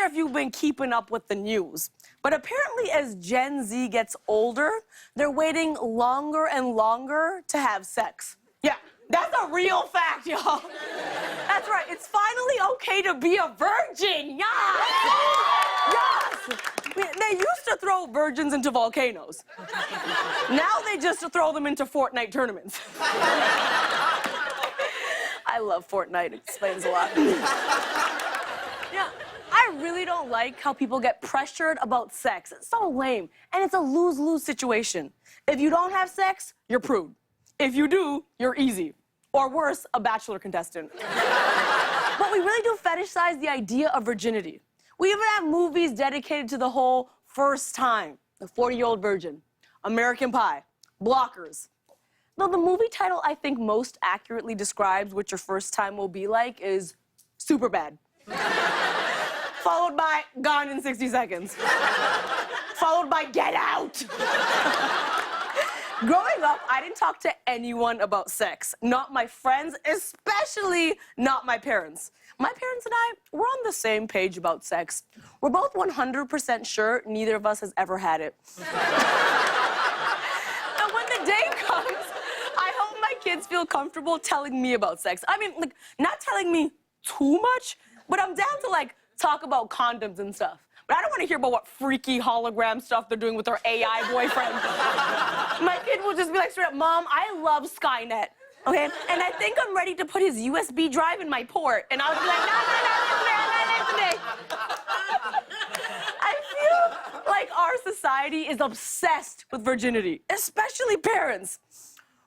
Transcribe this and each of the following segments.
sure if you've been keeping up with the news, but apparently as Gen Z gets older, they're waiting longer and longer to have sex. Yeah, that's a real fact, y'all. That's right, it's finally okay to be a virgin, yes! Yes! They used to throw virgins into volcanoes. Now they just throw them into Fortnite tournaments. I love Fortnite, it explains a lot. Yeah, I really don't like how people get pressured about sex. It's so lame, and it's a lose-lose situation. If you don't have sex, you're prude. If you do, you're easy. Or worse, a Bachelor contestant. But we really do fetishize the idea of virginity. We even have movies dedicated to the whole first time. The 40-Year-Old Virgin, American Pie, Blockers. Though the movie title I think most accurately describes what your first time will be like is Superbad. Followed by Gone in 60 Seconds. Followed by Get Out. Growing up, I didn't talk to anyone about sex. Not my friends, especially not my parents. My parents and I, we're on the same page about sex. We're both 100% sure neither of us has ever had it. And when the day comes, I hope my kids feel comfortable telling me about sex. I mean, like, not telling me too much, but I'm down to, like, talk about condoms and stuff. But I don't want to hear about what freaky hologram stuff they're doing with their AI boyfriend. My kid will just be like, straight up, Mom, I love Skynet, okay? And I think I'm ready to put his USB drive in my port. And I'll be like, no, not today. I feel like our society is obsessed with virginity, especially parents.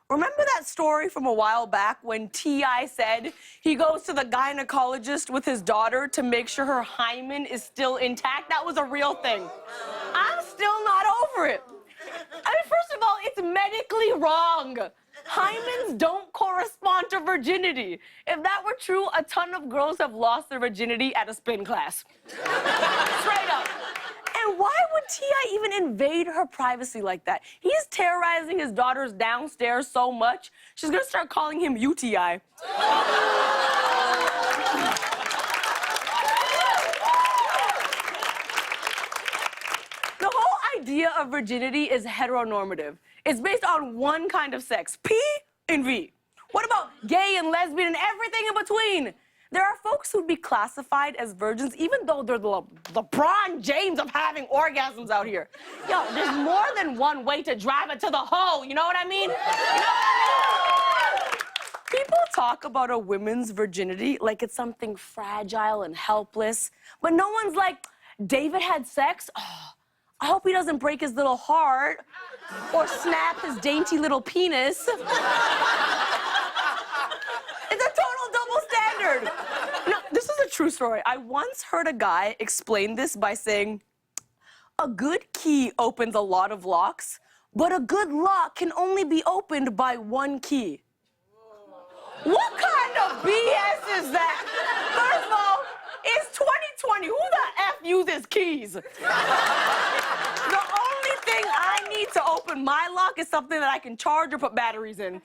Remember that story from a while back when T.I. said he goes to the gynecologist with his daughter to make sure her hymen is still intact? That was a real thing. I'm still not over it. I mean, first of all, it's medically wrong. Hymens don't correspond to virginity. If that were true, a ton of girls have lost their virginity at a spin class. Straight up. And why would T.I. even invade her privacy like that? He's terrorizing his daughters downstairs so much, she's gonna start calling him UTI. The whole idea of virginity is heteronormative. It's based on one kind of sex, P and V. What about gay and lesbian and everything in between? There are folks who'd be classified as virgins even though they're the LeBron James of having orgasms out here. Yo, there's more than one way to drive it to the hole, you know what I mean? You know what I mean? People talk about a woman's virginity like it's something fragile and helpless, but no one's like, David had sex? Oh, I hope he doesn't break his little heart or snap his dainty little penis. It's a total double standard. No, this is a true story. I once heard a guy explain this by saying, a good key opens a lot of locks, but a good lock can only be opened by one key. What kind of BS is that? First of all, it's 2020. Who the F uses keys? The only thing I need to open my lock is something that I can charge or put batteries in.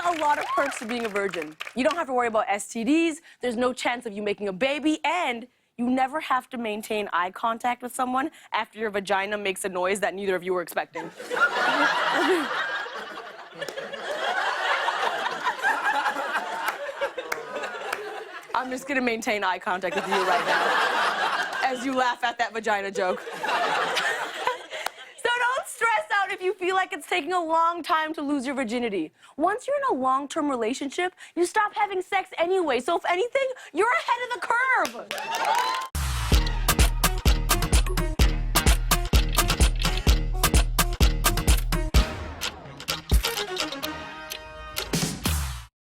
A lot of perks to being a virgin. You don't have to worry about STDs, there's no chance of you making a baby, and you never have to maintain eye contact with someone after your vagina makes a noise that neither of you were expecting. I'm just gonna maintain eye contact with you right now as you laugh at that vagina joke. If you feel like it's taking a long time to lose your virginity. Once you're in a long-term relationship, you stop having sex anyway. So if anything, you're ahead of the curve.